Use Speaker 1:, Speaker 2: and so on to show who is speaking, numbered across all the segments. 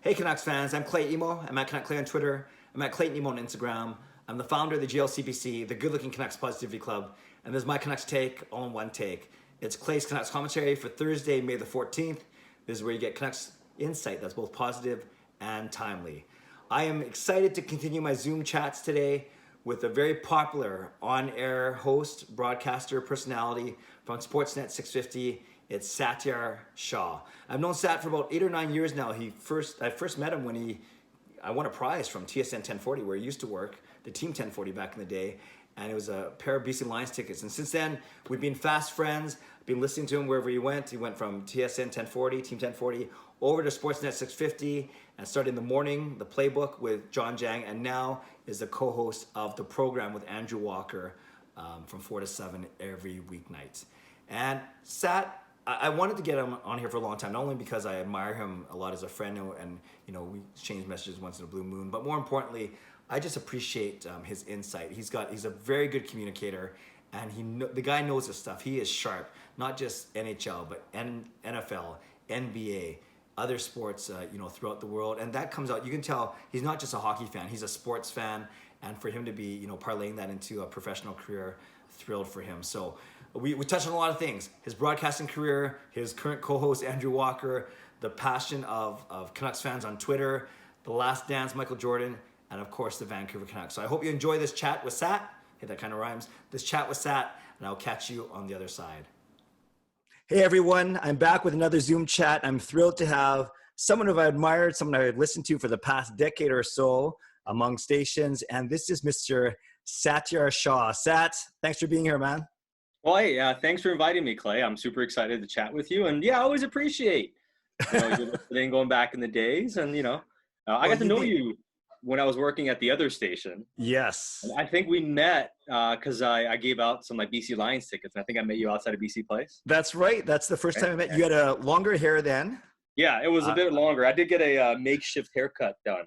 Speaker 1: Hey Canucks fans, I'm Clay Emo. I'm at Canuck Clay on Twitter. I'm at Clayton Emo on Instagram. I'm the founder of the GLCPC, the Good Looking Canucks Positivity Club, and this is my Canucks take, all in one take. It's Clay's Canucks commentary for Thursday, May the 14th. This is where you get Canucks insight that's both positive and timely. I am excited to continue my Zoom chats today with a very popular on-air host, broadcaster, personality from Sportsnet 650. It's Satiar Shah. I've known Sat for about 8 or 9 years now. I first met him when I won a prize from TSN 1040 where he used to work, the Team 1040 back in the day, and it was a pair of BC Lions tickets. And since then, we've been fast friends. I've been listening to him wherever he went. He went from TSN 1040, Team 1040, over to Sportsnet 650, and started in the morning, the playbook with John Jang, and now is the co-host of the program with Andrew Walker from 4 to 7 every weeknight. And Sat, I wanted to get him on here for a long time, not only because I admire him a lot as a friend, and we exchange messages once in a blue moon, but more importantly, I just appreciate his insight. He's a very good communicator, and the guy knows his stuff. He is sharp, not just NHL, but NFL, NBA, other sports, throughout the world, and that comes out. You can tell he's not just a hockey fan; he's a sports fan, and for him to be, parlaying that into a professional career, thrilled for him. So. We touched on a lot of things. His broadcasting career, his current co-host, Andrew Walker, the passion of Canucks fans on Twitter, The Last Dance, Michael Jordan, and of course, the Vancouver Canucks. So I hope you enjoy this chat with Sat. Hey, that kind of rhymes. This chat with Sat, and I'll catch you on the other side. Hey, everyone. I'm back with another Zoom chat. I'm thrilled to have someone who I've admired, someone I've listened to for the past decade or so among stations, and this is Mr. Satiar Shah. Sat, thanks for being here, man.
Speaker 2: Well, hey, thanks for inviting me, Clay. I'm super excited to chat with you. And yeah, I always appreciate, you're listening going back in the days. And, I got to know you when I was working at the other station.
Speaker 1: Yes.
Speaker 2: And I think we met because I gave out some BC Lions tickets. And I think I met you outside of BC Place.
Speaker 1: That's right. That's the first time I met you. You had a longer hair then.
Speaker 2: Yeah, it was a bit longer. I did get a makeshift haircut done.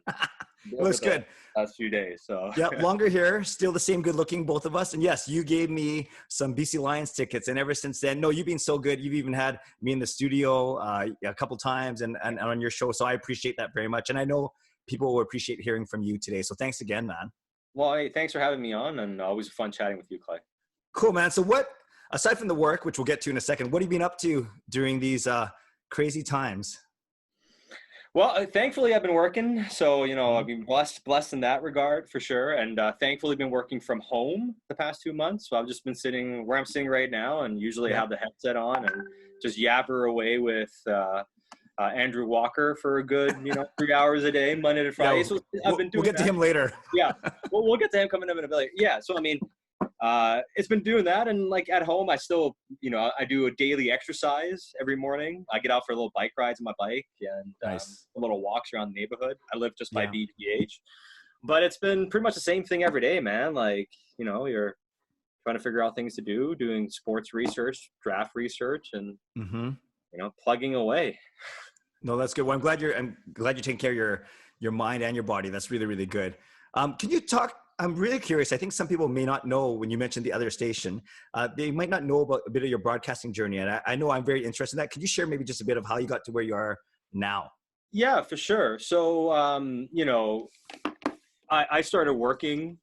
Speaker 1: Looks good.
Speaker 2: Last few days. So
Speaker 1: yeah, longer hair, still the same good looking, both of us. And yes, you gave me some BC Lions tickets, and ever since then, you've been so good. You've even had me in the studio a couple times and on your show. So I appreciate that very much. And I know people will appreciate hearing from you today. So thanks again, man.
Speaker 2: Well, hey, thanks for having me on, and always fun chatting with you, Clay.
Speaker 1: Cool, man. So aside from the work, which we'll get to in a second, what have you been up to during these crazy times?
Speaker 2: Well, thankfully I've been working, so I've been blessed in that regard for sure, and thankfully been working from home the past 2 months. So I've just been sitting where I'm sitting right now, and usually have the headset on and just yapper away with Andrew Walker for a good 3 hours a day, Monday to Friday. So I've been doing.
Speaker 1: We'll get to him later.
Speaker 2: Yeah, we'll get to him coming up in a bit. Yeah, so it's been doing that, and at home I still I do a daily exercise every morning. I get out for a little bike rides on my bike and
Speaker 1: nice.
Speaker 2: A little walks around the neighborhood. I live just by BPH, but it's been pretty much the same thing every day, man. You're trying to figure out things to do, doing sports research, draft research, and plugging away.
Speaker 1: No, that's good. Well, I'm glad you're taking care of your mind and your body. That's really, really good. Can you talk? I'm really curious. I think some people may not know, when you mentioned the other station, they might not know about a bit of your broadcasting journey. And I know I'm very interested in that. Could you share maybe just a bit of how you got to where you are now?
Speaker 2: Yeah, for sure. So, I started working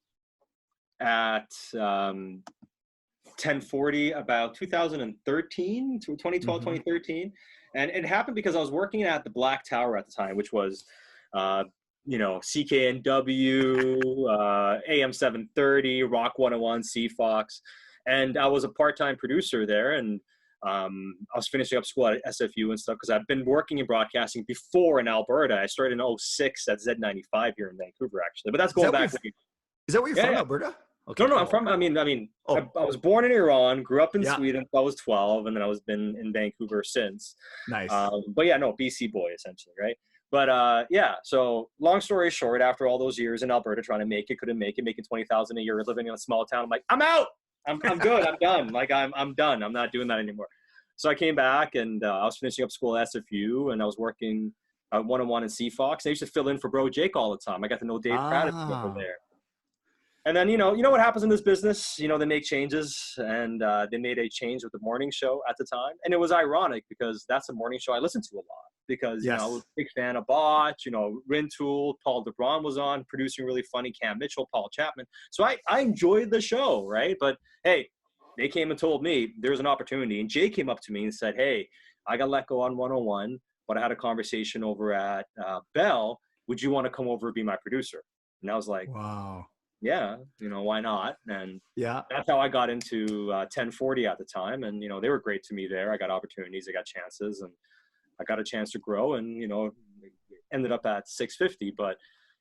Speaker 2: at 1040 about 2013 to 2012, 2013. And it happened because I was working at the Black Tower at the time, which was, CKNW, AM 730, Rock 101, CFox. And I was a part-time producer there. And I was finishing up school at SFU and stuff because I've been working in broadcasting before in Alberta. I started in 06 at Z95 here in Vancouver, actually. But that's going back.
Speaker 1: Is that where you're from, Alberta?
Speaker 2: Okay, no, I'm from, I was born in Iran, grew up in Sweden until I was 12, and then I was been in Vancouver since.
Speaker 1: Nice.
Speaker 2: BC boy, essentially, right? But so long story short, after all those years in Alberta trying to make it, couldn't make it, making $20,000 a year, living in a small town, I'm like, I'm out. I'm good. I'm done. I'm done. I'm not doing that anymore. So I came back, and I was finishing up school at SFU, and I was working 101 in CFox. I used to fill in for Bro Jake all the time. I got to know Dave Pratt over there. And then, you know what happens in this business, they make changes, and they made a change with the morning show at the time. And it was ironic because that's a morning show I listened to a lot. because,
Speaker 1: Yes.
Speaker 2: I was a big fan of Botch, Rintoul, Paul DeBron was on, producing really funny, Cam Mitchell, Paul Chapman. So I enjoyed the show, right? But hey, they came and told me there's an opportunity. And Jay came up to me and said, hey, I got let go on 101, but I had a conversation over at Bell. Would you want to come over and be my producer? And I was like,
Speaker 1: wow.
Speaker 2: yeah, why not? And
Speaker 1: Yeah.
Speaker 2: that's how I got into 1040 at the time. And, they were great to me there. I got opportunities, I got chances, and I got a chance to grow and, ended up at 650. But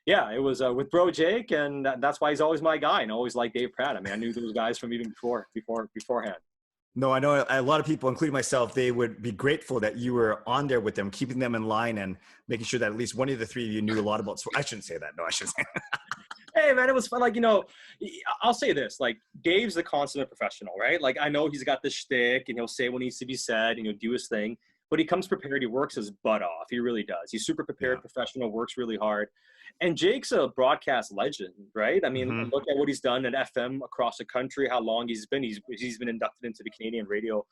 Speaker 2: yeah, it was with Bro Jake, and that's why he's always my guy, and always like Dave Pratt. I mean, I knew those guys from even beforehand.
Speaker 1: No, I know a lot of people, including myself, they would be grateful that you were on there with them, keeping them in line and making sure that at least one of the three of you knew a lot about sports. I shouldn't say that. No, I shouldn't say that.
Speaker 2: Hey, man, it was fun. Like, I'll say this. Like, Dave's the consummate professional, right? Like, I know he's got this shtick, and he'll say what needs to be said, and he'll do his thing. But he comes prepared. He works his butt off. He really does. He's super prepared, professional, works really hard. And Jake's a broadcast legend, right? I mean, look at what he's done at FM across the country, how long he's been. He's been inducted into the Canadian Radio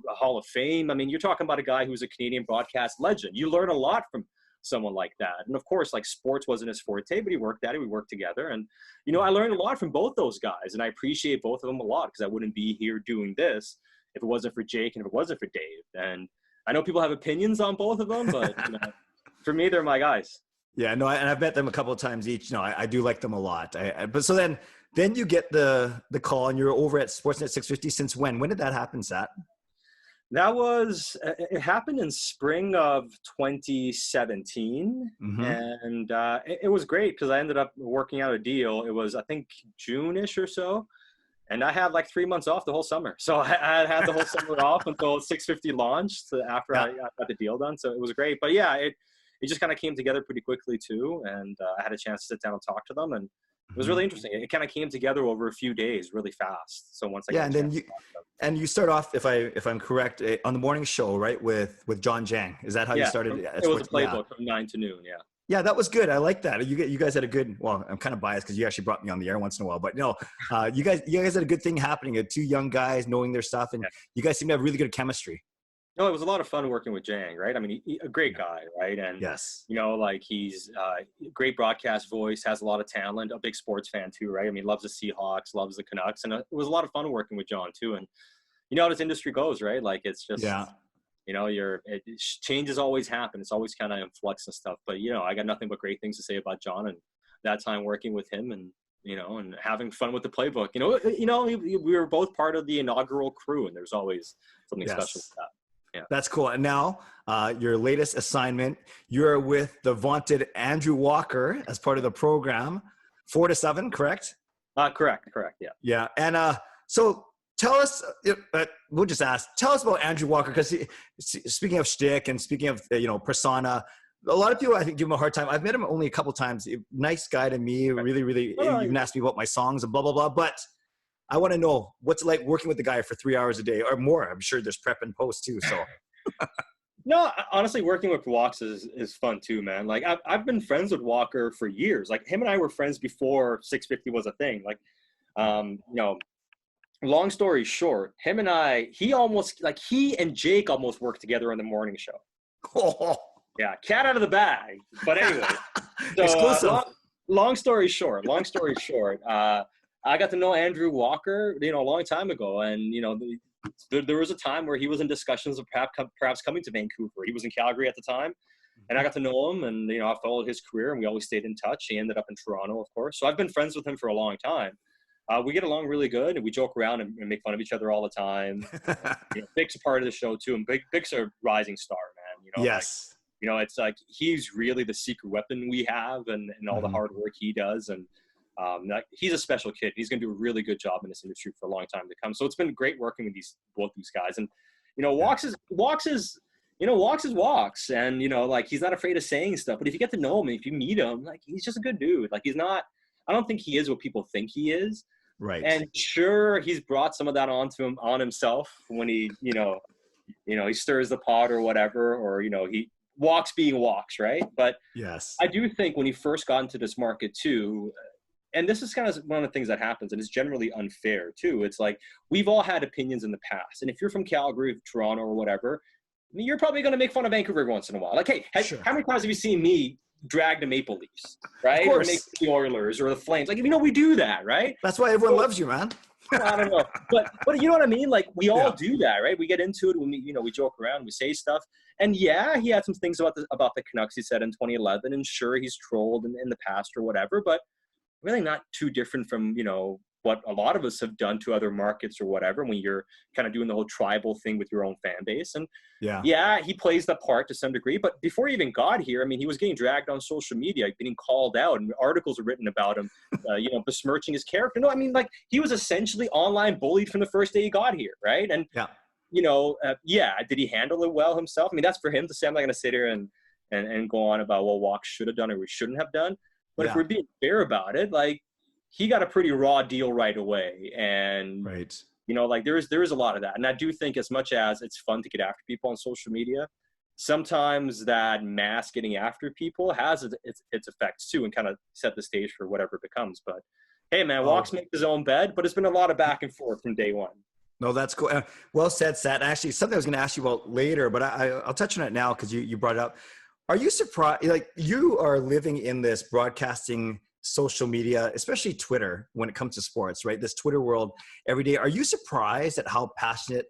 Speaker 2: Hall of Fame. I mean, you're talking about a guy who's a Canadian broadcast legend. You learn a lot from someone like that. And of course, like, sports wasn't his forte, but he worked at it. We worked together. And, I learned a lot from both those guys. And I appreciate both of them a lot, because I wouldn't be here doing this if it wasn't for Jake and if it wasn't for Dave. And I know people have opinions on both of them, but for me, they're my guys.
Speaker 1: Yeah, no, and I've met them a couple of times each. I do like them a lot. But so then you get the call, and you're over at Sportsnet 650. Since when? When did that happen, Sat?
Speaker 2: It happened in spring of 2017. And it was great because I ended up working out a deal. It was, I think, June-ish or so. And I had like 3 months off the whole summer. So I had the whole summer off until 650 launched after I got the deal done. So it was great. But yeah, it just kind of came together pretty quickly too. And I had a chance to sit down and talk to them. And it was really interesting. It kind of came together over a few days really fast. So once I got
Speaker 1: you start off, if I'm correct, on the morning show, right, with John Jang. Is that how you started?
Speaker 2: It was a playbook from 9 to noon. Yeah.
Speaker 1: Yeah, that was good. I like that. You guys had a good. Well, I'm kind of biased because you actually brought me on the air once in a while, but no, you guys had a good thing happening. Two young guys knowing their stuff, and you guys seem to have really good chemistry.
Speaker 2: No, it was a lot of fun working with Jang, right? I mean, a great guy, right? And
Speaker 1: yes,
Speaker 2: like, he's a great broadcast voice, has a lot of talent, a big sports fan too, right? I mean, loves the Seahawks, loves the Canucks, and it was a lot of fun working with John too. And how this industry goes, right? Like, it's just changes always happen. It's always kind of in flux and stuff. But I got nothing but great things to say about John and that time working with him, and and having fun with the playbook. We were both part of the inaugural crew, and there's always something special with that. Yeah.
Speaker 1: That's cool. And now your latest assignment, you're with the vaunted Andrew Walker as part of the program, 4 to 7, correct?
Speaker 2: Correct. Yeah.
Speaker 1: Yeah. And so tell us, we'll just ask, tell us about Andrew Walker, because speaking of shtick and speaking of, persona, a lot of people, I think, give him a hard time. I've met him only a couple times. Nice guy to me, really, really, even asked me about my songs and blah, blah, blah. But I want to know what's it like working with the guy for 3 hours a day or more. I'm sure there's prep and post too. So
Speaker 2: no, honestly, working with Walks is fun too, man. Like, I've been friends with Walker for years. Like, him and I were friends before 650 was a thing. Like, long story short, him and I, he and Jake almost worked together on the morning show.
Speaker 1: Oh.
Speaker 2: Yeah, cat out of the bag. But anyway, so
Speaker 1: exclusive.
Speaker 2: Long story short, I got to know Andrew Walker, a long time ago, and there was a time where he was in discussions of perhaps coming to Vancouver. He was in Calgary at the time, and I got to know him, and I followed his career, and we always stayed in touch. He ended up in Toronto, of course, so I've been friends with him for a long time. We get along really good, and we joke around and make fun of each other all the time. Big's a part of the show too, and Big's a rising star, man.
Speaker 1: Yes.
Speaker 2: It's like he's really the secret weapon we have, and all the hard work he does, and he's a special kid. He's going to do a really good job in this industry for a long time to come. So it's been great working with both these guys. And Walks is Walks, and he's not afraid of saying stuff. But if you get to know him, if you meet him, like, he's just a good dude. Like, he's not. I don't think he is what people think he is.
Speaker 1: Right.
Speaker 2: And sure, he's brought some of that on himself when he he stirs the pot or whatever, or he. Walks being Walks, right? But
Speaker 1: yes,
Speaker 2: I do think when he first got into this market too, and this is kind of one of the things that happens, and it's generally unfair too. It's like, we've all had opinions in the past, and if you're from Calgary, Toronto, or whatever, mean, you're probably going to make fun of Vancouver every once in a while. Like, hey,
Speaker 1: Sure.
Speaker 2: how many times have you seen me drag the Maple Leafs, right?
Speaker 1: Of course.
Speaker 2: Or make the Oilers or the Flames. Like, we do that, right?
Speaker 1: That's why everyone loves you, man.
Speaker 2: I don't know. But you know what I mean? Like, we all
Speaker 1: Yeah.
Speaker 2: do that, right? We get into it when we joke around, we say stuff. And yeah, he had some things about the Canucks he said in 2011. And sure, he's trolled in the past or whatever, but really not too different from, what a lot of us have done to other markets or whatever when you're kind of doing the whole tribal thing with your own fan base. And yeah, he plays the part to some degree, but before he even got here, I mean, he was getting dragged on social media, getting called out, and articles were written about him, besmirching his character. No, I mean, like, he was essentially online bullied from the first day he got here, right? And, did he handle it well himself? I mean, that's for him to say. I'm not going to sit here and go on about what Walk should have done or we shouldn't have done. But if we're being fair about it, like, he got a pretty raw deal right away. And, there is a lot of that. And I do think as much as it's fun to get after people on social media, sometimes that mass getting after people has its effects too, and kind of set the stage for whatever it becomes. But hey, man, Walks makes his own bed, but it's been a lot of back and forth from day one.
Speaker 1: No, that's cool. Well said, Sat. Actually, something I was going to ask you about later, but I'll touch on it now because you brought it up. Are you surprised? Like, you are living in this broadcasting social media, especially Twitter, when it comes to sports, right? This Twitter world every day. Are you surprised at how passionate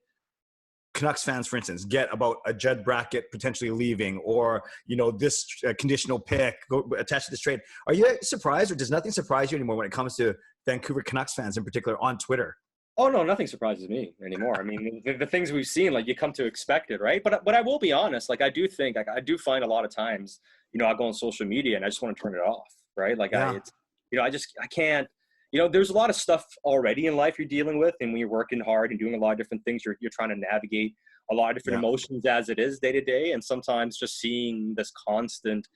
Speaker 1: Canucks fans, for instance, get about a Judd Brackett potentially leaving, or, this conditional pick attached to this trade? Are you surprised, or does nothing surprise you anymore when it comes to Vancouver Canucks fans in particular on Twitter?
Speaker 2: Oh, no, nothing surprises me anymore. I mean, the things we've seen, like, you come to expect it, right? But I will be honest, like, I do find a lot of times, I go on social media and I just want to turn it off, right? Like, I can't, there's a lot of stuff already in life you're dealing with. And when you're working hard and doing a lot of different things, you're trying to navigate a lot of different emotions as it is day to day. And sometimes just seeing this constant,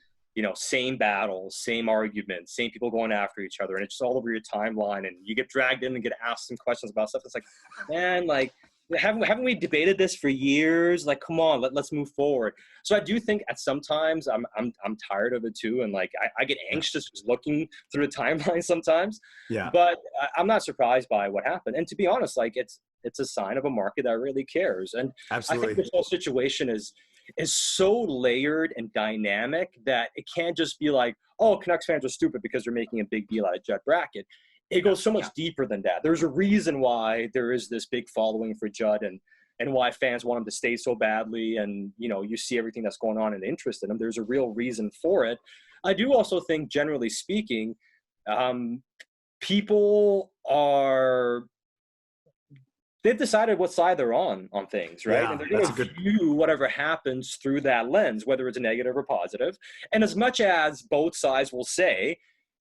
Speaker 2: same battles, same arguments, same people going after each other, and it's just all over your timeline, and you get dragged in and get asked some questions about stuff. It's like, man, like, haven't we debated this for years? Like, come on, let's move forward. So I do think at sometimes I'm tired of it too, and like I get anxious just looking through the timeline sometimes. Yeah. But I'm not surprised by what happened, and to be honest, like, it's a sign of a market that really cares. And absolutely, I think this whole situation is so layered and dynamic that it can't just be like, oh, Canucks fans are stupid because they're making a big deal out of Judd Brackett. It goes so much deeper than that. There's a reason why there is this big following for Judd, and why fans want him to stay so badly. And, you see everything that's going on and interest in him. There's a real reason for it. I do also think, generally speaking, people they've decided what side they're on things, right? Yeah, and they're going to view whatever happens through that lens, whether it's a negative or positive. And as much as both sides will say,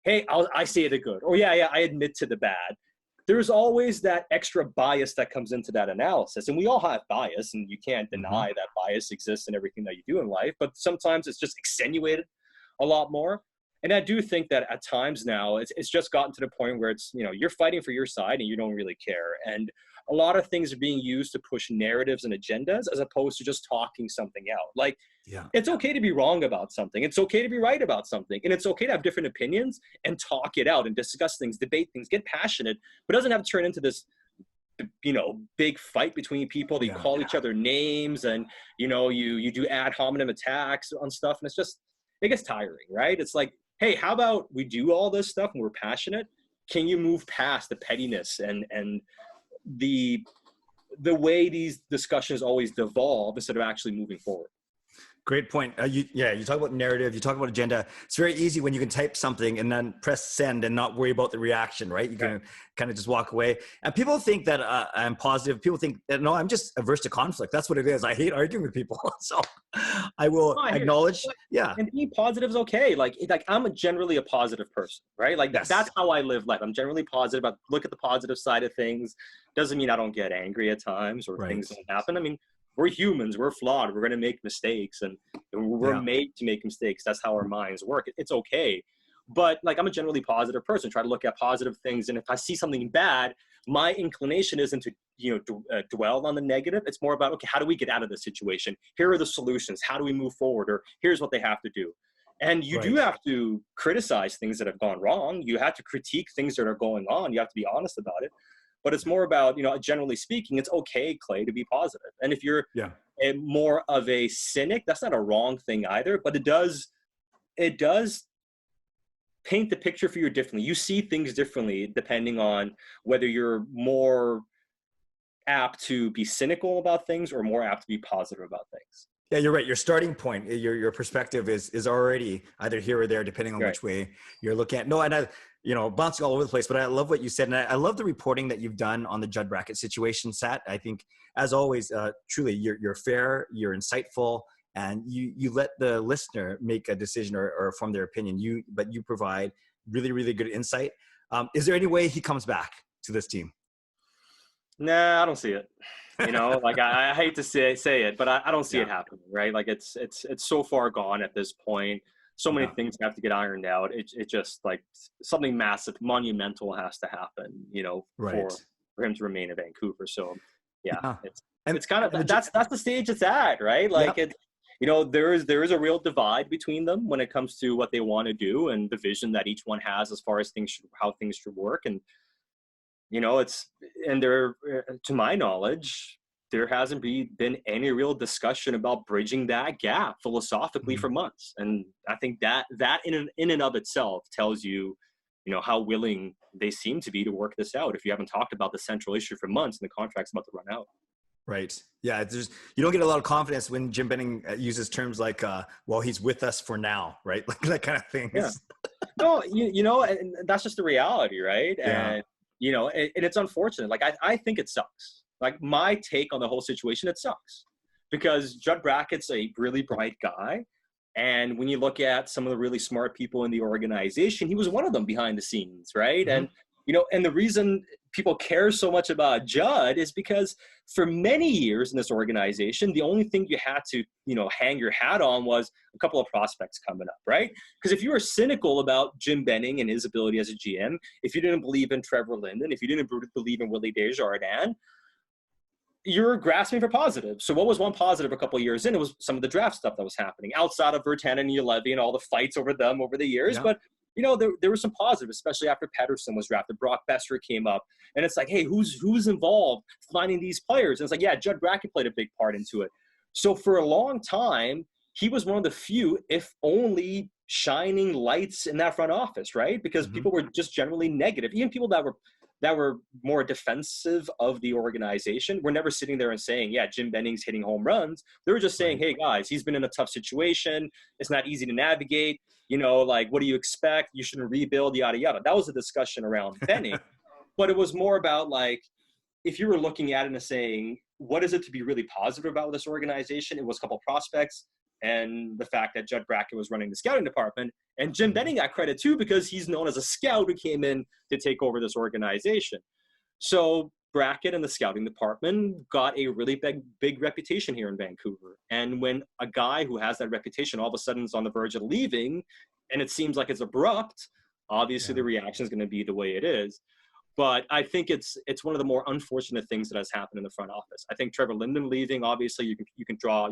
Speaker 2: hey, I say the good, or yeah, I admit to the bad, there's always that extra bias that comes into that analysis. And we all have bias, and you can't deny that bias exists in everything that you do in life, but sometimes it's just accentuated a lot more. And I do think that at times now it's just gotten to the point where it's, you're fighting for your side and you don't really care. And a lot of things are being used to push narratives and agendas as opposed to just talking something out. Like, it's okay to be wrong about something. It's okay to be right about something. And it's okay to have different opinions and talk it out and discuss things, debate things, get passionate, but it doesn't have to turn into this, big fight between people. They call each other names, and, you do ad hominem attacks on stuff. And it gets tiring, right? It's like, hey, how about we do all this stuff and we're passionate? Can you move past the pettiness and the way these discussions always devolve instead of actually moving forward?
Speaker 1: Great point. You talk about narrative, you talk about agenda. It's very easy when you can type something and then press send and not worry about the reaction, right? You can kind of just walk away. And people think that I'm positive. People think that, no, I'm just averse to conflict. That's what it is. I hate arguing with people. So I will acknowledge.
Speaker 2: And being positive is okay. Like I'm generally a positive person, right? Like that's how I live life. I'm generally positive. I look at the positive side of things. Doesn't mean I don't get angry at times or things don't happen. I mean, we're humans, we're flawed, we're going to make mistakes, and we're made to make mistakes. That's how our minds work. It's okay. But like, I'm a generally positive person, try to look at positive things. And if I see something bad, my inclination isn't to, dwell on the negative. It's more about, okay, how do we get out of this situation? Here are the solutions. How do we move forward? Or here's what they have to do. And you do have to criticize things that have gone wrong. You have to critique things that are going on. You have to be honest about it. But it's more about, generally speaking, it's okay, Clay, to be positive. And if you're more of a cynic. That's not a wrong thing either, but it does paint the picture for you differently. You see things differently depending on whether you're more apt to be cynical about things or more apt to be positive about things.
Speaker 1: Yeah, you're right. Your starting point, your perspective is already either here or there, depending on
Speaker 2: Right.
Speaker 1: which way you're looking at. No, and I, bouncing all over the place, but I love what you said. And I love the reporting that you've done on the Judd Brackett situation, Sat. I think, as always, truly, you're fair, you're insightful, and you let the listener make a decision or form their opinion. But you provide really, really good insight. Is there any way he comes back to this team?
Speaker 2: Nah, I don't see it. Like I hate to say it, but I don't see it happening, right? Like it's so far gone at this point. So many things have to get ironed out. It just like something massive, monumental has to happen, for him to remain in Vancouver. So it's kind of that's the stage it's at, right? Like there is a real divide between them when it comes to what they want to do and the vision that each one has as far as how things should work. And to my knowledge, there hasn't been any real discussion about bridging that gap philosophically for months. And I think that in and of itself tells you, how willing they seem to be to work this out. If you haven't talked about the central issue for months and the contract's about to run out.
Speaker 1: Right. Yeah. You don't get a lot of confidence when Jim Benning uses terms like, well, he's with us for now, right? Like that kind of thing.
Speaker 2: Yeah. No, and that's just the reality, right?
Speaker 1: Yeah.
Speaker 2: And, and it's unfortunate. Like, I think it sucks. Like, my take on the whole situation, it sucks. Because Judd Brackett's a really bright guy. And when you look at some of the really smart people in the organization, he was one of them behind the scenes, right?
Speaker 1: Mm-hmm.
Speaker 2: And, and the reason people care so much about Judd is because for many years in this organization, the only thing you had to, hang your hat on was a couple of prospects coming up, right? Because if you were cynical about Jim Benning and his ability as a GM, if you didn't believe in Trevor Linden, if you didn't believe in Willie Desjardins, you're grasping for positive. So what was one positive a couple of years in? It was some of the draft stuff that was happening outside of Virtanen and Ulevi and all the fights over them over the years. Yeah. But there was some positive, especially after Pettersson was drafted. Brock Besser came up, and it's like, hey, who's involved finding these players? And it's like, yeah, Judd Brackett played a big part into it. So for a long time, he was one of the few, if only, shining lights in that front office, right? Because people were just generally negative. Even people that were more defensive of the organization were never sitting there and saying, yeah, Jim Benning's hitting home runs. They were just saying, hey, guys, he's been in a tough situation. It's not easy to navigate. Like, what do you expect? You shouldn't rebuild, yada, yada. That was a discussion around Benning. But it was more about, like, if you were looking at it and saying, what is it to be really positive about this organization? It was a couple of prospects and the fact that Judd Brackett was running the scouting department. And Jim Benning got credit, too, because he's known as a scout who came in to take over this organization. So Brackett and the scouting department got a really big reputation here in Vancouver. And when a guy who has that reputation all of a sudden is on the verge of leaving, and it seems like it's abrupt, obviously the reaction is going to be the way it is. But I think it's one of the more unfortunate things that has happened in the front office. I think Trevor Linden leaving, obviously you can draw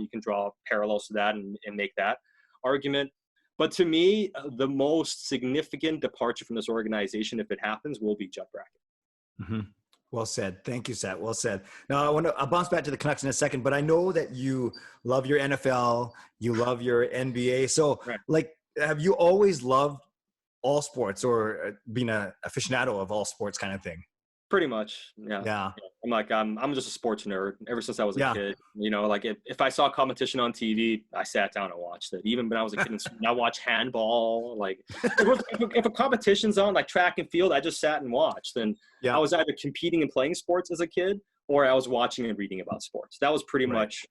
Speaker 2: parallels to that and make that argument. But to me, the most significant departure from this organization, if it happens, will be Judd Brackett.
Speaker 1: Mm-hmm. Well said. Thank you, Seth. Well said. Now, I'll bounce back to the Canucks in a second, but I know that you love your NFL, you love your NBA. So, have you always loved all sports or being an aficionado of all sports kind of thing?
Speaker 2: Pretty much, yeah. I'm just a sports nerd ever since I was a kid. Like if I saw competition on TV, I sat down and watched it. Even when I was a kid, I watched handball. Like if a competition's on, like track and field, I just sat and watched. And I was either competing and playing sports as a kid, or I was watching and reading about sports. That was pretty much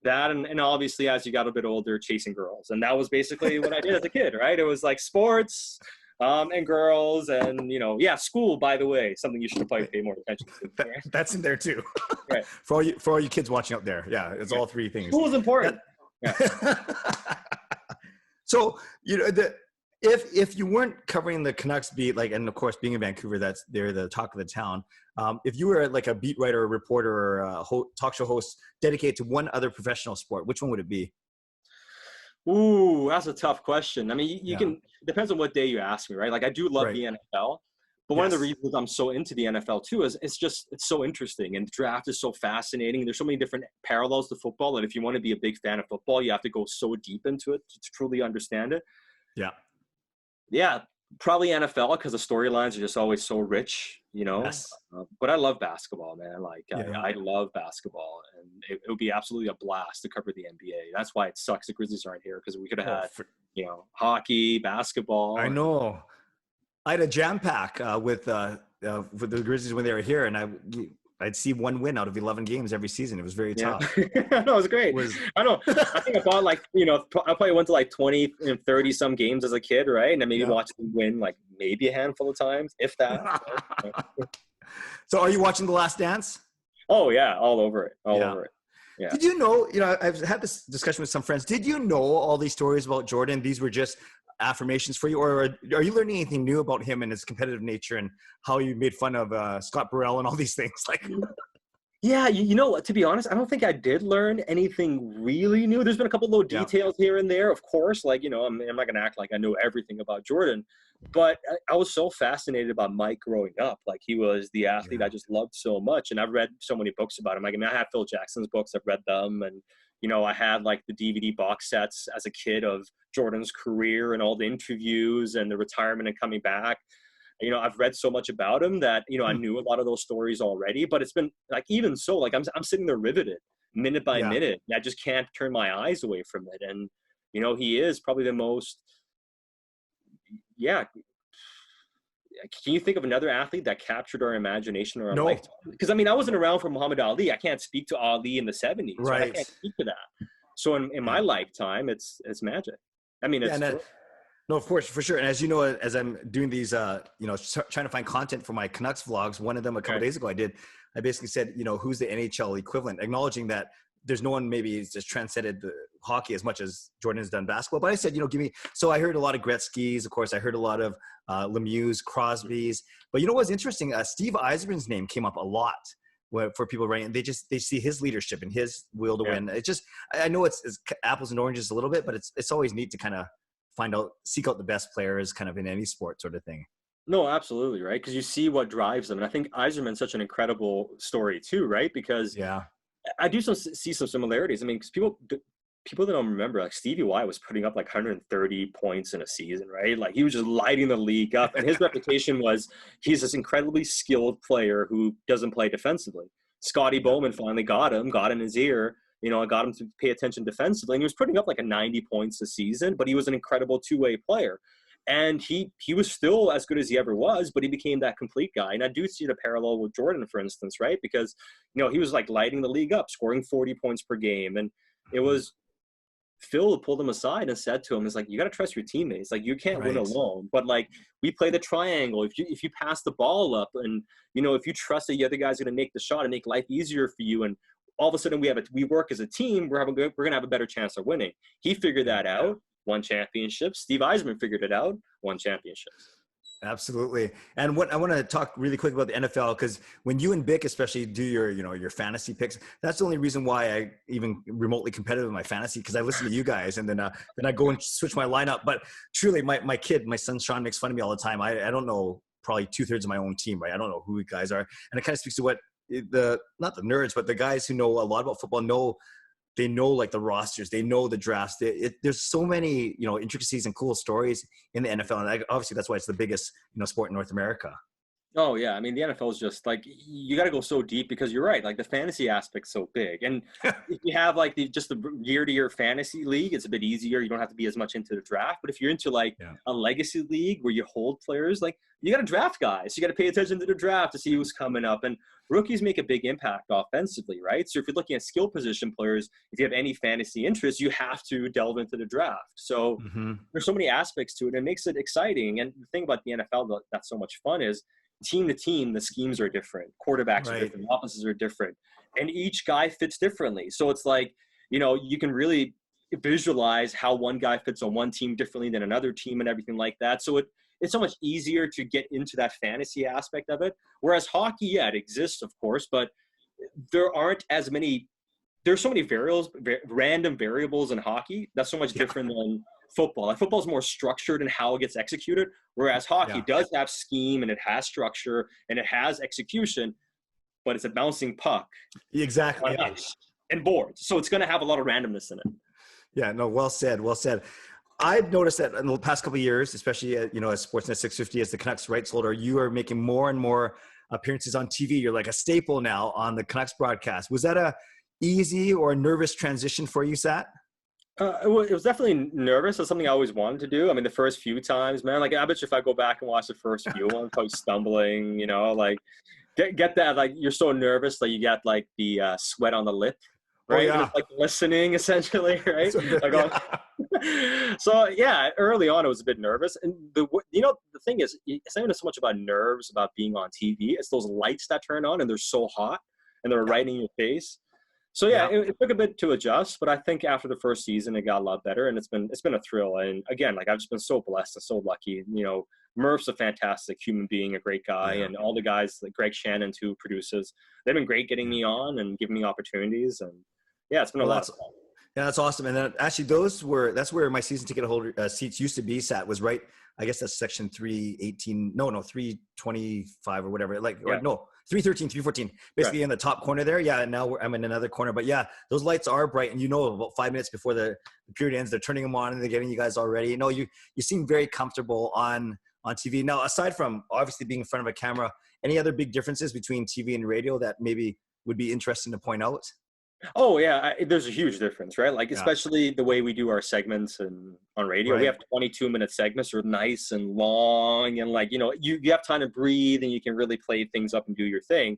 Speaker 2: that. And obviously, as you got a bit older, chasing girls, and that was basically what I did as a kid. Right? It was like sports. And girls and, school, by the way, something you should probably pay more attention to. Right?
Speaker 1: That's in there too.
Speaker 2: Right.
Speaker 1: For all you kids watching out there. Yeah. It's all three things.
Speaker 2: School is important.
Speaker 1: So, if you weren't covering the Canucks beat, and of course being in Vancouver, they're the talk of the town. If you were like a beat writer, or reporter, or a talk show host dedicated to one other professional sport, which one would it be?
Speaker 2: Ooh, that's a tough question. I mean, you can, depends on what day you ask me, right? Like I do love the NFL, But one of the
Speaker 1: Yes.
Speaker 2: reasons I'm so into the NFL too is it's so interesting, and the draft is so fascinating. There's so many different parallels to football, and if you want to be a big fan of football, you have to go so deep into it to truly understand it.
Speaker 1: Yeah.
Speaker 2: Yeah, probably NFL because the storylines are just always so rich, you know.
Speaker 1: Yes.
Speaker 2: But I love basketball, man. Like
Speaker 1: Yeah.
Speaker 2: I love basketball, and it would be absolutely a blast to cover the NBA. That's why it sucks the Grizzlies aren't here, because we could have had, you know, hockey, basketball.
Speaker 1: I know. I had a jam pack with the Grizzlies when they were here, and I'd see one win out of 11 games every season. It was very tough.
Speaker 2: No, it was great. I know. I think I bought like, you know, I probably went to like 20 and 30 some games as a kid, right? And I maybe watched them win like maybe a handful of times, if that.
Speaker 1: So are you watching The Last Dance?
Speaker 2: Oh yeah, all over it. All over it. Yeah.
Speaker 1: Did you know, I've had this discussion with some friends. Did you know all these stories about Jordan? These were just affirmations for you, or are you learning anything new about him and his competitive nature and how you made fun of Scott Burrell and all these things? Like,
Speaker 2: yeah, you know, to be honest, I don't think I did learn anything really new. There's been a couple little details here and there, of course. Like, you know, I'm not going to act like I know everything about Jordan, but I was so fascinated about Mike growing up. Like, he was the athlete I just loved so much, and I've read so many books about him. Like, I mean, I have Phil Jackson's books. I've read them, and you know, I had like the DVD box sets as a kid of Jordan's career and all the interviews and the retirement and coming back. You know, I've read so much about him that, you know, I knew a lot of those stories already, but it's been like, even so, like I'm sitting there riveted minute by minute. I just can't turn my eyes away from it. And, you know, he is probably the most, can you think of another athlete that captured our imagination or our lifetime? Because I mean, I wasn't around for Muhammad Ali. I can't speak to Ali in the 70s. Right. I can't speak to that. So in my lifetime, it's magic. I mean, it's
Speaker 1: no, of course, for sure. And as you know, as I'm doing these, you know, trying to find content for my Canucks vlogs, one of them a couple days ago I basically said, you know, who's the NHL equivalent, acknowledging that there's no one maybe has just transcended the hockey as much as Jordan has done basketball. But I said, you know, so I heard a lot of Gretzky's, of course, I heard a lot of Lemieux's, Crosby's. But you know what's interesting? Steve Yzerman's name came up a lot for people writing. They see his leadership and his will to win. It just, I know it's apples and oranges a little bit, but it's always neat to kind of seek out the best players kind of in any sport sort of thing.
Speaker 2: No, absolutely, right? Because you see what drives them. And I think Yzerman's such an incredible story too, right? Because I do see some similarities. I mean, because people that don't remember, like Stevie Y was putting up like 130 points in a season, right? Like he was just lighting the league up. And his reputation was he's this incredibly skilled player who doesn't play defensively. Scotty Bowman finally got in his ear, you know, I got him to pay attention defensively. And he was putting up like a 90 points a season, but he was an incredible two-way player. And he was still as good as he ever was, but he became that complete guy. And I do see the parallel with Jordan, for instance, right? Because, you know, he was like lighting the league up, scoring 40 points per game. And it was Phil pulled him aside and said to him, it's like, you got to trust your teammates. Like, you can't win alone. But like, we play the triangle. If you pass the ball up and, you know, if you trust that the other guy's going to make the shot and make life easier for you, and all of a sudden we work as a team, we're going to have a better chance of winning. He figured that out, won championships. Steve Yzerman figured it out, won championships.
Speaker 1: Absolutely. And what I want to talk really quick about the NFL, because when you and Bick especially do your fantasy picks, that's the only reason why I even remotely competitive in my fantasy, because I listen to you guys and then I go and switch my lineup. But truly, my son Sean makes fun of me all the time. I don't know probably 2/3 of my own team, right? I don't know who you guys are, and it kind of speaks to what not the nerds, but the guys who know a lot about football know. They know like the rosters, they know the drafts. There's so many, you know, intricacies and cool stories in the NFL. And obviously that's why it's the biggest, you know, sport in North America.
Speaker 2: Oh yeah. I mean, the NFL is just like, you got to go so deep, because you're right. Like the fantasy aspect's so big. And if you have like just the year-to-year fantasy league, it's a bit easier. You don't have to be as much into the draft. But if you're into like a legacy league where you hold players, like you got to draft guys. You got to pay attention to the draft to see who's coming up. And rookies make a big impact offensively, right? So if you're looking at skill position players, if you have any fantasy interest, you have to delve into the draft. So there's so many aspects to it. And it makes it exciting. And the thing about the NFL that's so much fun is team to team, the schemes are different. Quarterbacks are different. Offenses are different. And each guy fits differently. So it's like, you know, you can really visualize how one guy fits on one team differently than another team and everything like that. So it's so much easier to get into that fantasy aspect of it. Whereas hockey, it exists, of course, but there aren't as many. There's so many random variables in hockey. That's so much different than football. Like football's more structured in how it gets executed, whereas hockey does have scheme and it has structure and it has execution, but it's a bouncing puck
Speaker 1: Exactly.
Speaker 2: on ice and boards. So it's going to have a lot of randomness in it.
Speaker 1: Yeah, no, well said. Well said. I've noticed that in the past couple of years, especially, as Sportsnet 650, as the Canucks rights holder, you are making more and more appearances on TV. You're like a staple now on the Canucks broadcast. Was that a easy or nervous transition for you, Sat?
Speaker 2: It was definitely nervous. It's something I always wanted to do. I mean, the first few times, man, like I bet you if I go back and watch the first few, I'm probably stumbling, like get that, like you're so nervous that you got like the sweat on the lip, right?
Speaker 1: Oh, yeah.
Speaker 2: It's like listening essentially, right? So yeah, early on I was a bit nervous. And the thing is, it's not even so much about nerves about being on TV. It's those lights that turn on and they're so hot and they're right in your face. So yeah, it took a bit to adjust, but I think after the first season, it got a lot better, and it's been a thrill. And again, like I've just been so blessed and so lucky. Murph's a fantastic human being, a great guy, and all the guys like Greg Shannon who produces, they've been great getting me on and giving me opportunities. And yeah, it's been a lot of fun.
Speaker 1: Yeah, that's awesome. And then actually that's where my season ticket holder seats used to be sat, was right. I guess that's section 318. No, 325 or whatever. 313, 314, basically in the top corner there. Yeah. And now I'm in another corner, but yeah, those lights are bright. And about 5 minutes before the period ends, they're turning them on and they're getting you guys already. You seem very comfortable on TV. Now, aside from obviously being in front of a camera, any other big differences between TV and radio that maybe would be interesting to point out?
Speaker 2: Oh yeah, there's a huge difference, right? Like especially the way we do our segments and on radio, we have 22-minute segments, are nice and long, and like you have time to breathe and you can really play things up and do your thing.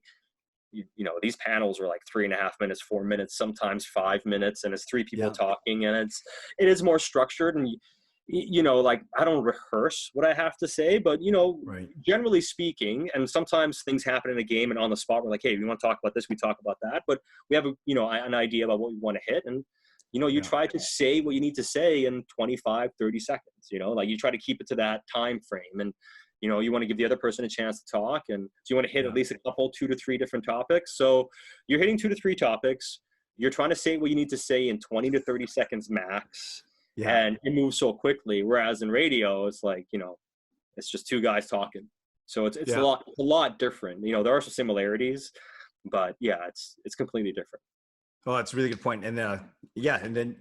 Speaker 2: These panels are like 3.5 minutes, 4 minutes, sometimes 5 minutes, and it's three people talking, and it is more structured. And like I don't rehearse what I have to say, but generally speaking, and sometimes things happen in a game and on the spot we're like, hey, we want to talk about this, we talk about that, but we have an idea about what we want to hit, and you try to say what you need to say in 25, 30 seconds, like you try to keep it to that time frame, and you want to give the other person a chance to talk, and so you want to hit at least a couple, 2 to 3 different topics. So you're hitting 2 to 3 topics, you're trying to say what you need to say in 20 to 30 seconds max. And it moves so quickly. Whereas in radio, it's like, it's just 2 guys talking. So it's a lot different. There are some similarities, but yeah, it's completely different.
Speaker 1: Oh, that's a really good point. And and then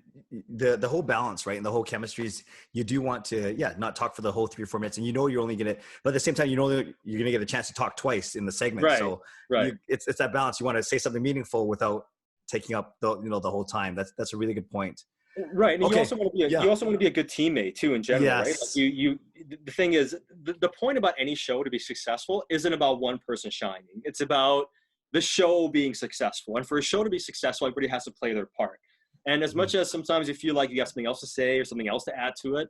Speaker 1: the whole balance, right? And the whole chemistry is, you do want to, not talk for the whole 3 or 4 minutes, and you're only going to, but at the same time, that you're going to get a chance to talk twice in the segment.
Speaker 2: Right.
Speaker 1: So it's that balance. You want to say something meaningful without taking up the whole time. That's a really good point.
Speaker 2: Right, and you also want to be a good teammate too in general, right? Like the thing is, the point about any show to be successful isn't about one person shining. It's about the show being successful, and for a show to be successful, everybody has to play their part. And as much as sometimes you feel like you got something else to say or something else to add to it,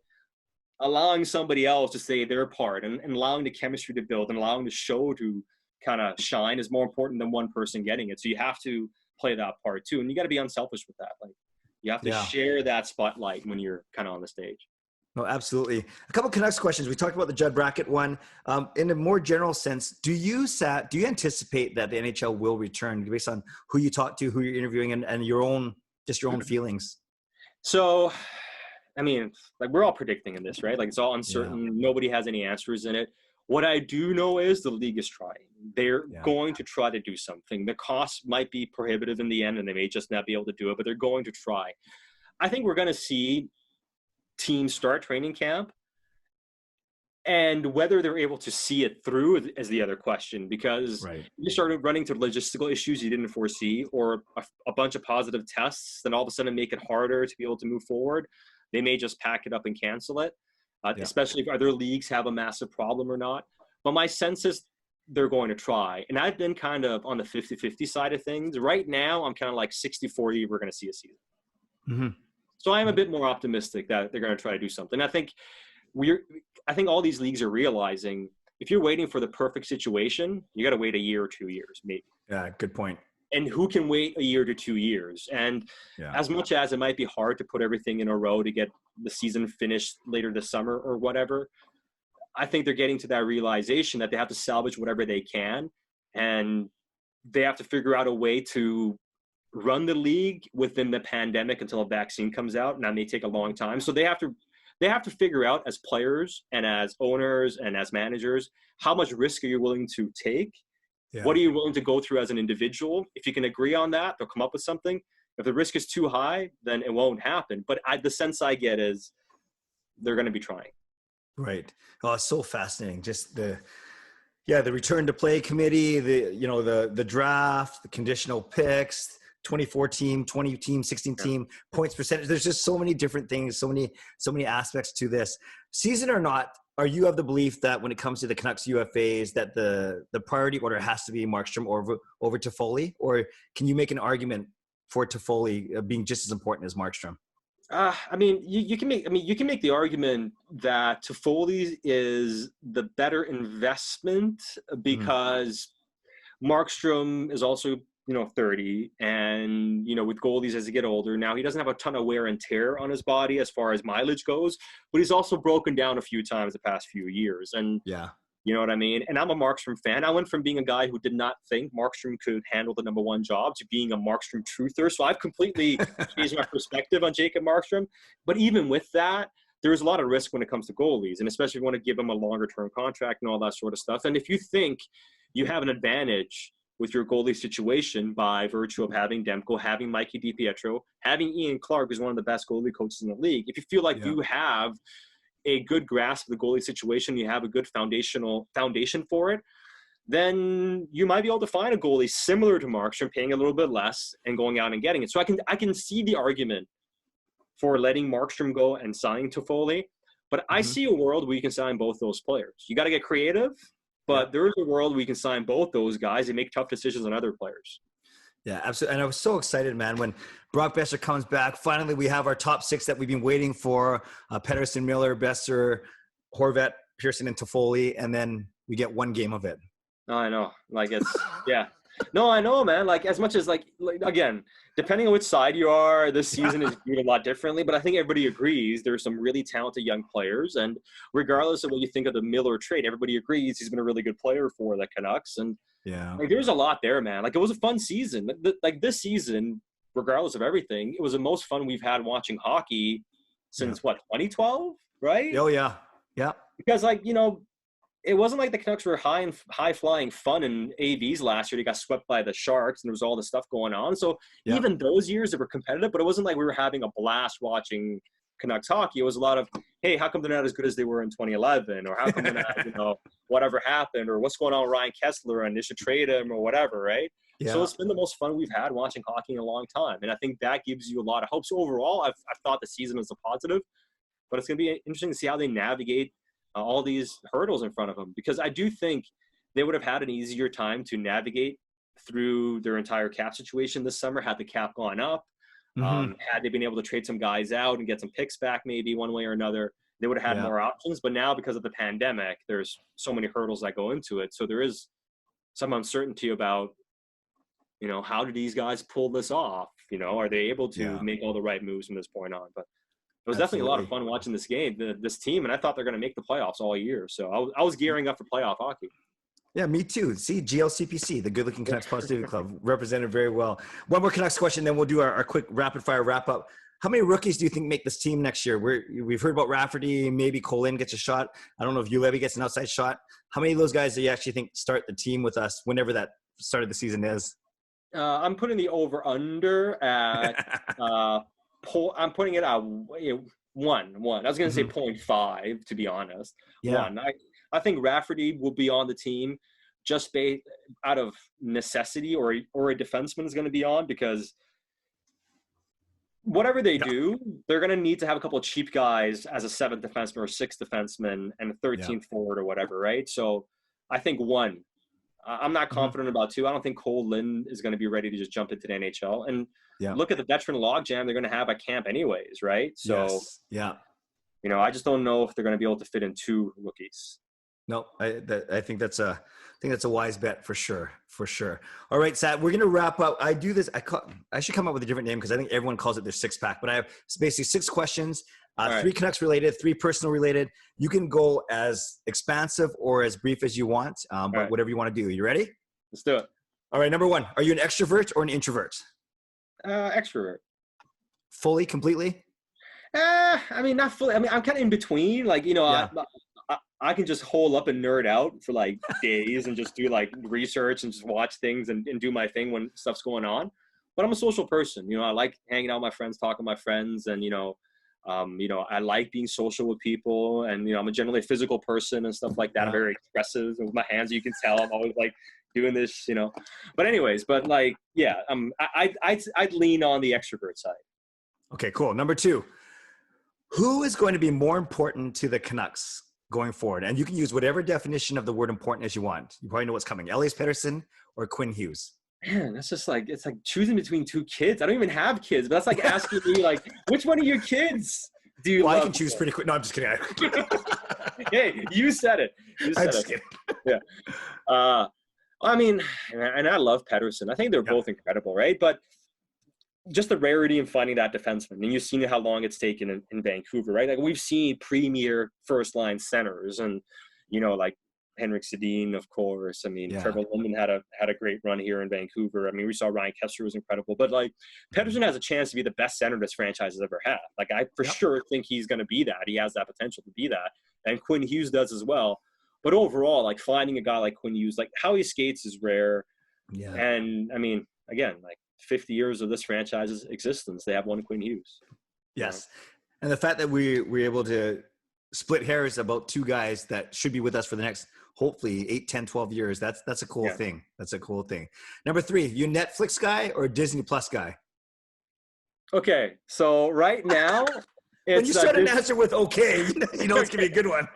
Speaker 2: allowing somebody else to say their part and allowing the chemistry to build and allowing the show to kind of shine is more important than one person getting it. So you have to play that part too, and you got to be unselfish with that. Like, you have to share that spotlight when you're kind of on the stage.
Speaker 1: No, absolutely. A couple of Canucks questions. We talked about the Judd Brackett one. In a more general sense, do you anticipate that the NHL will return based on who you talk to, who you're interviewing, and your own feelings?
Speaker 2: So, I mean, like we're all predicting in this, right? Like it's all uncertain. Yeah. Nobody has any answers in it. What I do know is the league is trying. They're going to try to do something. The cost might be prohibitive in the end, and they may just not be able to do it, but they're going to try. I think we're going to see teams start training camp, and whether they're able to see it through is the other question, because you started running into logistical issues you didn't foresee, or a bunch of positive tests, then all of a sudden make it harder to be able to move forward. They may just pack it up and cancel it. Especially if other leagues have a massive problem or not. But my sense is they're going to try. And I've been kind of on the 50-50 side of things. Right now, I'm kind of like 60-40, we're going to see a season. Mm-hmm. So I'm a bit more optimistic that they're going to try to do something. I think all these leagues are realizing if you're waiting for the perfect situation, you got to wait a year or 2 years, maybe.
Speaker 1: Yeah, good point.
Speaker 2: And who can wait a year to 2 years? And as much as it might be hard to put everything in a row to get the season finished later this summer or whatever, I think they're getting to that realization that they have to salvage whatever they can, and they have to figure out a way to run the league within the pandemic until a vaccine comes out, and that may take a long time. So they have to they have to figure out as players and as owners and as managers, how much risk are you willing to take?
Speaker 1: Yeah.
Speaker 2: What are you willing to go through as an individual? If you can agree on that, they'll come up with something. If the risk is too high, then it won't happen. But the sense I get is they're going to be trying.
Speaker 1: Right. Oh, it's so fascinating. Just the return to play committee, the draft, the conditional picks, 24 team, 20 team, 16 team, points percentage. There's just so many different things, so many aspects to this. Season or not, are you of the belief that when it comes to the Canucks UFAs, that the priority order has to be Markstrom over Toffoli, or can you make an argument for Toffoli being just as important as Markstrom?
Speaker 2: I mean, you can make the argument that Toffoli is the better investment because Markstrom is also 30, and with goalies as they get older, now he doesn't have a ton of wear and tear on his body as far as mileage goes, but he's also broken down a few times the past few years, and you know what I mean? And I'm a Markstrom fan. I went from being a guy who did not think Markstrom could handle the number one job to being a Markstrom truther. So I've completely changed my perspective on Jacob Markstrom. But even with that, there's a lot of risk when it comes to goalies, and especially if you want to give them a longer-term contract and all that sort of stuff. And if you think you have an advantage with your goalie situation by virtue of having Demko, having Mikey DiPietro, having Ian Clark, who's one of the best goalie coaches in the league, if you feel like you have a good grasp of the goalie situation, you have a good foundation for it, then you might be able to find a goalie similar to Markstrom, paying a little bit less and going out and getting it. So I can see the argument for letting Markstrom go and signing Toffoli, but I see a world where you can sign both those players. You got to get creative, but there is a world where you can sign both those guys and make tough decisions on other players.
Speaker 1: Yeah, absolutely. And I was so excited, man, when Brock Besser comes back. Finally, we have our top six that we've been waiting for. Pettersson, Miller, Besser, Horvat, Pearson, and Toffoli. And then we get one game of it.
Speaker 2: No, I know. Like, it's, No, I know, man. Like, as much as, like, again, depending on which side you are, this season is viewed a lot differently. But I think everybody agrees there's some really talented young players. And regardless of what you think of the Miller trade, everybody agrees he's been a really good player for the Canucks. And like, there's a lot there, man. Like, it was a fun season. Like, this season, regardless of everything, it was the most fun we've had watching hockey since, 2012, right?
Speaker 1: Oh, yeah. Yeah.
Speaker 2: Because, like, it wasn't like the Canucks were high-flying fun in AVs last year. They got swept by the Sharks, and there was all this stuff going on. So even those years, they were competitive, but it wasn't like we were having a blast watching Canucks hockey. It was a lot of, hey, how come they're not as good as they were in 2011? Or how come they're not, whatever happened? Or what's going on with Ryan Kessler, and they should trade him or whatever, right? Yeah. So it's been the most fun we've had watching hockey in a long time. And I think that gives you a lot of hope. So overall, I've thought the season was a positive, but it's going to be interesting to see how they navigate all these hurdles in front of them, because I do think they would have had an easier time to navigate through their entire cap situation this summer had the cap gone up. Had they been able to trade some guys out and get some picks back maybe one way or another, they would have had more options. But now, because of the pandemic, there's so many hurdles that go into it. So there is some uncertainty about, how do these guys pull this off? Are they able to make all the right moves from this point on? But it was definitely a lot of fun watching this game, this team, and I thought they're going to make the playoffs all year. So I was gearing up for playoff hockey.
Speaker 1: Yeah, me too. See, GLCPC, the Good Looking Canucks Positivity Club, represented very well. One more Canucks question, then we'll do our quick rapid-fire wrap-up. How many rookies do you think make this team next year? We've heard about Rafferty, maybe Colin gets a shot. I don't know if Ulevy gets an outside shot. How many of those guys do you actually think start the team with us whenever that start of the season is?
Speaker 2: I'm putting the over-under at I'm putting it at 1. I was going to say 0.5, to be honest. 1. I think Rafferty will be on the team just out of necessity, or a defenseman is going to be on, because whatever they do, they're going to need to have a couple of cheap guys as a 7th defenseman or 6th defenseman and a 13th forward or whatever, right? So I think 1. I'm not confident about 2. I don't think Cole Lind is going to be ready to just jump into the NHL. And look at the veteran logjam they're going to have at camp anyways, right? So, I just don't know if they're going to be able to fit in 2 rookies.
Speaker 1: No, I think that's a wise bet for sure. All right, Sat, we're going to wrap up. I do this. I should come up with a different name, because I think everyone calls it their 6-pack, but I have basically 6 questions. 3 Canucks related, 3 personal related. You can go as expansive or as brief as you want, but whatever you want to do. You ready?
Speaker 2: Let's do it.
Speaker 1: All right. Number 1, are you an extrovert or an introvert?
Speaker 2: Extrovert.
Speaker 1: Fully, completely?
Speaker 2: I mean, not fully. I mean, I'm kind of in between. Like, you know,
Speaker 1: Yeah.
Speaker 2: I can just hole up and nerd out for like days and just do like research and just watch things and do my thing when stuff's going on. But I'm a social person. You know, I like hanging out with my friends, talking to my friends, and I like being social with people. And I'm a generally physical person and stuff like that. I'm very expressive with my hands. You can tell I'm always like doing this. But anyways, like, yeah, I'd lean on the extrovert side.
Speaker 1: Okay, cool. Number 2, who is going to be more important to the Canucks going forward? And you can use whatever definition of the word important as you want. You probably know what's coming. Elias Pettersson or Quinn Hughes?
Speaker 2: Man, that's just like, it's like choosing between 2 kids. I don't even have kids, but that's like asking me like, which one of your kids do you love?
Speaker 1: I can choose pretty quick. No, I'm just kidding.
Speaker 2: Hey, you said it.
Speaker 1: I'm just kidding.
Speaker 2: Yeah. I mean, and I love Pettersson. I think they're both incredible, right? But just the rarity in finding that defenseman. And you've seen how long it's taken in Vancouver, right? Like, we've seen premier first-line centers and, like Henrik Sedin, of course. I mean, Trevor Linden had a great run here in Vancouver. I mean, we saw Ryan Kessler was incredible. But, like, Pettersson has a chance to be the best center this franchise has ever had. Like, I for sure think he's going to be that. He has that potential to be that. And Quinn Hughes does as well. But overall, like, finding a guy like Quinn Hughes, like, how he skates is rare. Yeah. And, I mean, again, like, 50 years of this franchise's existence, they have one Quinn Hughes.
Speaker 1: Yes. And the fact that we were able to split hairs about 2 guys that should be with us for the next, hopefully 8, 10, 12 years. That's a cool thing. That's a cool thing. Number 3, you Netflix guy or Disney Plus guy?
Speaker 2: Okay. So right now,
Speaker 1: when you start an answer with okay, you know it's going to be a good one.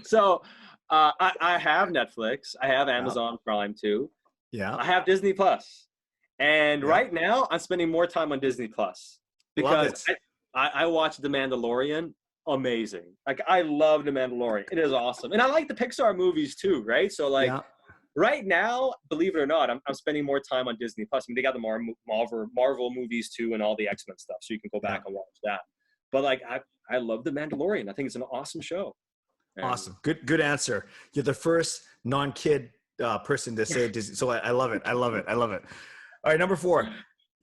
Speaker 2: So I have Netflix. I have Amazon Prime too.
Speaker 1: Yeah.
Speaker 2: I have Disney Plus. And right now, I'm spending more time on Disney Plus because I watch The Mandalorian. Amazing. Like, I love The Mandalorian. It is awesome. And I like the Pixar movies too, right? So, like, right now, believe it or not, I'm spending more time on Disney Plus. I mean, they got the Marvel movies too and all the X-Men stuff, so you can go back and watch that. But, like, I love The Mandalorian. I think it's an awesome show.
Speaker 1: Awesome. Good answer. You're the first non-kid person to say Disney. So I love it. I love it. All right, number 4.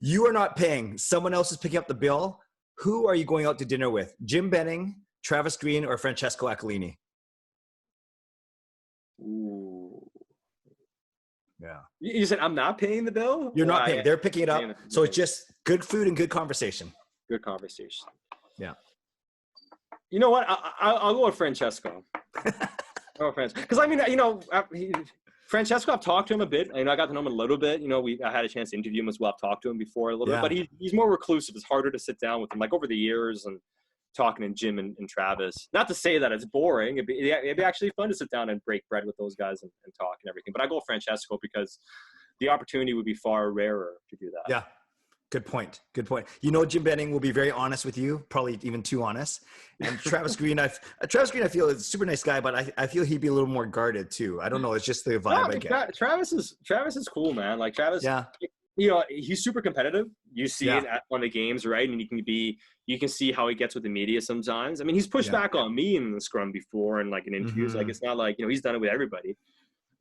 Speaker 1: You are not paying. Someone else is picking up the bill. Who are you going out to dinner with? Jim Benning, Travis Green, or Francesco Aquilini?
Speaker 2: Ooh.
Speaker 1: Yeah.
Speaker 2: You said I'm not paying the bill?
Speaker 1: You're not paying. They're picking it up. So it's just good food and good conversation.
Speaker 2: Good conversation.
Speaker 1: Yeah.
Speaker 2: You know what? I'll go with Francesco. Because, I mean, Francesco, I've talked to him a bit. I got to know him a little bit. I had a chance to interview him as well. I've talked to him before a little bit, but he's more reclusive. It's harder to sit down with him. Like, over the years and talking to Jim and Travis. Not to say that it's boring. It'd be actually fun to sit down and break bread with those guys and talk and everything. But I go with Francesco because the opportunity would be far rarer to do that.
Speaker 1: Yeah. Good point. Jim Benning will be very honest with you, probably even too honest. And Travis Green, I feel is a super nice guy, but I feel he'd be a little more guarded too. I don't know. It's just the vibe I get.
Speaker 2: Travis is cool, man. Like, Travis, he's super competitive. You see it on the games, right? And you can see how he gets with the media sometimes. I mean, he's pushed back on me in the scrum before and like in interviews. Mm-hmm. Like, it's not like, he's done it with everybody,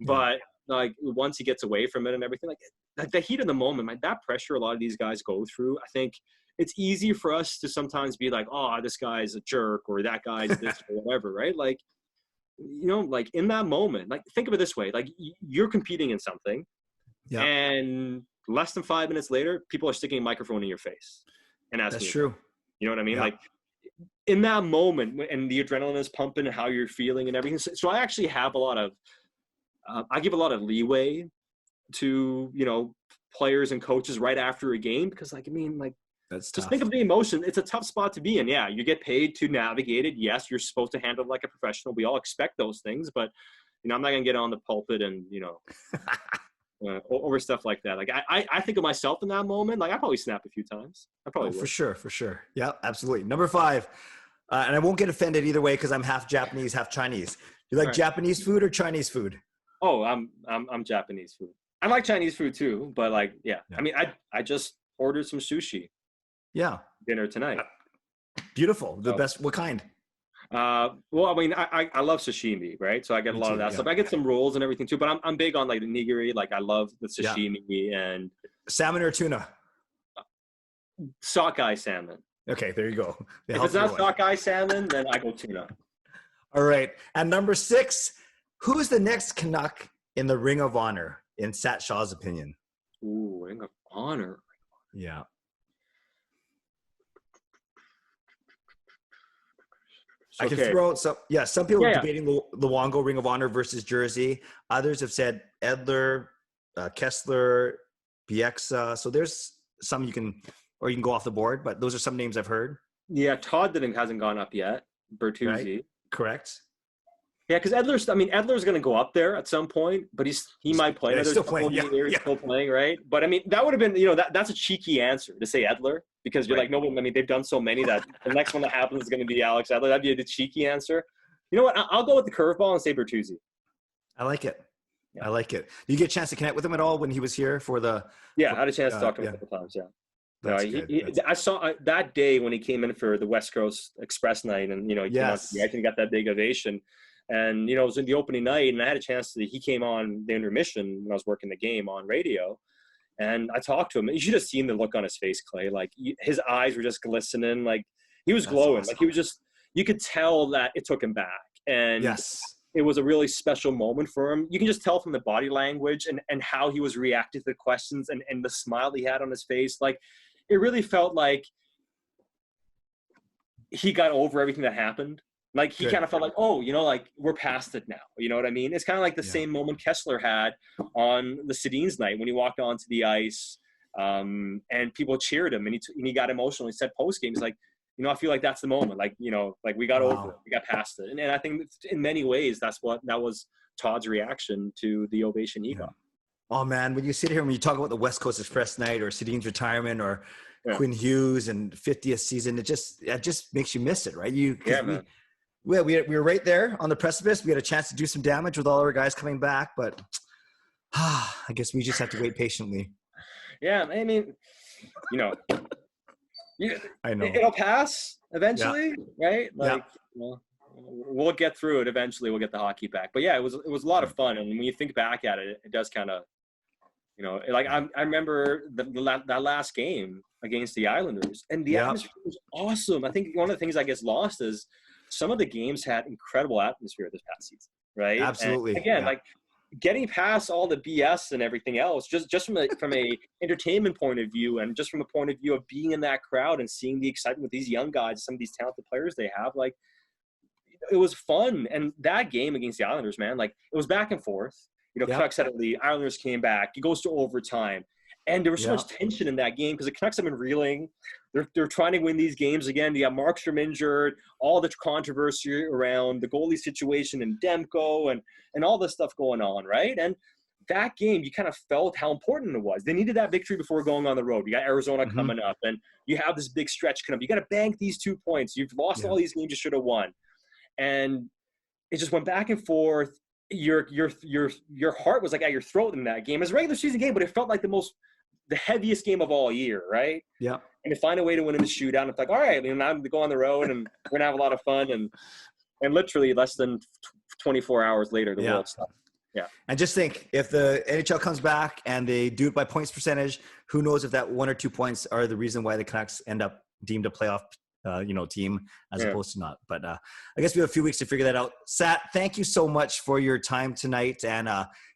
Speaker 2: but like, once he gets away from it and everything, like the heat of the moment, that pressure a lot of these guys go through, I think it's easy for us to sometimes be like, oh, this guy's a jerk or that guy's this or whatever, right? Like, like in that moment, like, think of it this way, like, you're competing in something and less than 5 minutes later, people are sticking a microphone in your face and asking.
Speaker 1: That's true.
Speaker 2: You know what I mean? Like, in that moment, and the adrenaline is pumping and how you're feeling and everything. So I actually have I give a lot of leeway to, players and coaches right after a game because, like, I mean, like,
Speaker 1: that's
Speaker 2: just
Speaker 1: tough.
Speaker 2: think of the emotion. It's a tough spot to be in. Yeah, you get paid to navigate it. Yes, you're supposed to handle it like a professional. We all expect those things, but, I'm not going to get on the pulpit and, over stuff like that. Like, I think of myself in that moment. Like, I probably snap a few times. I probably would.
Speaker 1: For sure. Yeah, absolutely. Number 5, and I won't get offended either way because I'm half Japanese, half Chinese. You like Japanese food or Chinese food?
Speaker 2: Oh, I'm Japanese food. I like Chinese food too, but like, I mean, I just ordered some sushi.
Speaker 1: Yeah.
Speaker 2: Dinner tonight.
Speaker 1: Beautiful. The best. What kind?
Speaker 2: Well, I mean, I love sashimi, right? So I get a lot of that stuff. I get some rolls and everything too, but I'm big on like the nigiri. Like, I love the sashimi and
Speaker 1: salmon or tuna.
Speaker 2: Sockeye salmon.
Speaker 1: Okay, there you go. The
Speaker 2: If it's
Speaker 1: healthier
Speaker 2: not
Speaker 1: one.
Speaker 2: sockeye salmon, then I go tuna.
Speaker 1: All right. And number 6, who's the next Canuck in the Ring of Honor, in Sat Shah's opinion?
Speaker 2: Ooh, Ring of Honor.
Speaker 1: Yeah. I can throw out some people are debating Luongo Ring of Honor versus Jersey. Others have said Edler, Kessler, Bieksa. So there's some you can go off the board, but those are some names I've heard.
Speaker 2: Yeah, Todd hasn't gone up yet. Bertuzzi.
Speaker 1: Right? Correct.
Speaker 2: Yeah, because Edler's going to go up there at some point, but he might play another couple years, still playing, right? But I mean, that would have been, that's a cheeky answer to say Edler, because you're like, no, I mean, they've done so many that the next one that happens is going to be Alex Edler. That'd be the cheeky answer. You know what? I'll go with the curveball and say Bertuzzi.
Speaker 1: I like it.
Speaker 2: Yeah.
Speaker 1: I like it. Did you get a chance to connect with him at all when he was here for the?
Speaker 2: Yeah, I had a chance to talk to him a couple times. Yeah.
Speaker 1: That's
Speaker 2: good. I saw that day when he came in for the West Coast Express night, and he came out to me. I think he got that big ovation. And, it was in the opening night, and I had a chance he came on the intermission when I was working the game on radio. And I talked to him. You should have seen the look on his face, Clay. Like, his eyes were just glistening. Like, he was glowing. Awesome. Like, he was just – you could tell that it took him back. And it was a really special moment for him. You can just tell from the body language and how he was reacting to the questions and the smile he had on his face. Like, it really felt like he got over everything that happened. Like, he kind of felt like, like, we're past it now. You know what I mean? It's kind of like the same moment Kessler had on the Sedin's night when he walked onto the ice, and people cheered him, and he got emotional. He said post-game, he's like, I feel like that's the moment. Like, like, we got over it. We got past it. And I think in many ways, that was Todd's reaction to the ovation he got.
Speaker 1: Oh, man, when you sit here, when you talk about the West Coast Express night or Sedin's retirement or Quinn Hughes and 50th season, it just makes you miss it, right? Man. We were right there on the precipice. We had a chance to do some damage with all our guys coming back, but I guess we just have to wait patiently.
Speaker 2: Yeah, I mean, I know it'll pass eventually, right? Like, we'll get through it eventually. We'll get the hockey back. But yeah, it was a lot of fun. And when you think back at it, it does kind of, like I remember that last game against the Islanders, and the atmosphere was awesome. I think one of the things that gets lost is some of the games had incredible atmosphere this past season, right?
Speaker 1: Absolutely.
Speaker 2: And again, like, getting past all the BS and everything else, just from a entertainment point of view, and just from a point of view of being in that crowd and seeing the excitement with these young guys, some of these talented players they have, like, it was fun. And that game against the Islanders, man, like, it was back and forth. Canucks had it lead. Islanders came back. It goes to overtime. And there was so much tension in that game because the Canucks have been reeling. They're trying to win these games again. You got Markstrom injured, all the controversy around the goalie situation and Demko and all this stuff going on, right? And that game, you kind of felt how important it was. They needed that victory before going on the road. You got Arizona coming up, and you have this big stretch coming up. You got to bank these 2 points. You've lost all these games you should have won. And it just went back and forth. Your heart was like at your throat in that game. It was a regular season game, but it felt like the heaviest game of all year, right?
Speaker 1: Yeah. And
Speaker 2: to find a way to win in the shootout, it's like, all right, now to go on the road and we're gonna have a lot of fun, and literally less than 24 hours later, the world stopped. Yeah.
Speaker 1: And just think, if the NHL comes back and they do it by points percentage, who knows if that 1 or 2 points are the reason why the Canucks end up deemed a playoff team as opposed to not. But I guess we have a few weeks to figure that out. Sat, thank you so much for your time tonight, and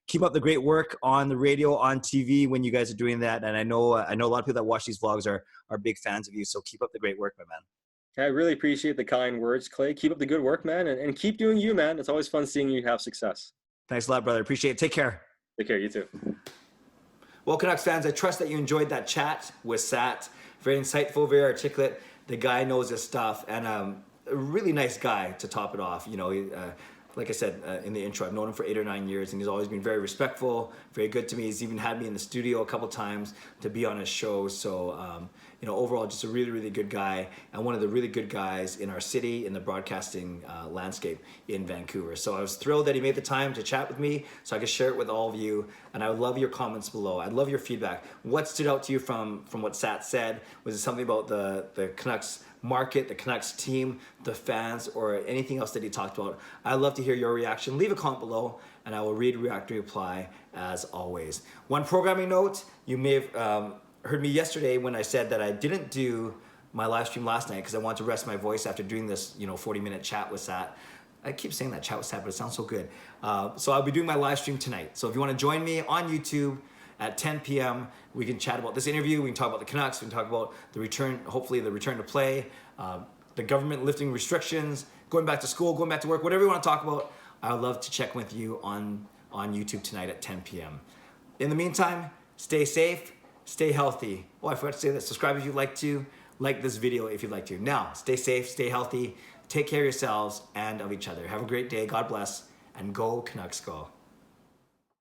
Speaker 1: keep up the great work on the radio, on TV when you guys are doing that. And I know a lot of people that watch these vlogs are big fans of you. So keep up the great work, my man.
Speaker 2: I really appreciate the kind words, Clay. Keep up the good work, man, and keep doing you, man. It's always fun seeing you have success.
Speaker 1: Thanks a lot, brother. Appreciate it. Take care.
Speaker 2: Take care. You too.
Speaker 1: Well, Canucks fans, I trust that you enjoyed that chat with Sat. Very insightful, very articulate. The guy knows his stuff, and a really nice guy to top it off. Like I said in the intro, I've known him for 8 or 9 years, and he's always been very respectful, very good to me. He's even had me in the studio a couple times to be on his show. So, overall, just a really, really good guy, and one of the really good guys in our city, in the broadcasting landscape in Vancouver. So I was thrilled that he made the time to chat with me so I could share it with all of you. And I would love your comments below. I'd love your feedback. What stood out to you from what Sat said? Was it something about the Canucks market, the Canucks team, the fans, or anything else that he talked about? I'd love to hear your reaction. Leave a comment below, and I will read, react, and reply as always. One programming note: you may have heard me yesterday when I said that I didn't do my live stream last night because I wanted to rest my voice after doing this, 40-minute chat with Sat. I keep saying that chat with Sat, but it sounds so good. So I'll be doing my live stream tonight. So if you want to join me on YouTube at 10 p.m., we can chat about this interview. We can talk about the Canucks. We can talk about the return, hopefully the return to play, the government lifting restrictions, going back to school, going back to work, whatever you want to talk about. I would love to check with you on YouTube tonight at 10 p.m. In the meantime, stay safe, stay healthy. Oh, I forgot to say that. Subscribe if you'd like to. Like this video if you'd like to. Now, stay safe, stay healthy, take care of yourselves and of each other. Have a great day. God bless. And go Canucks go.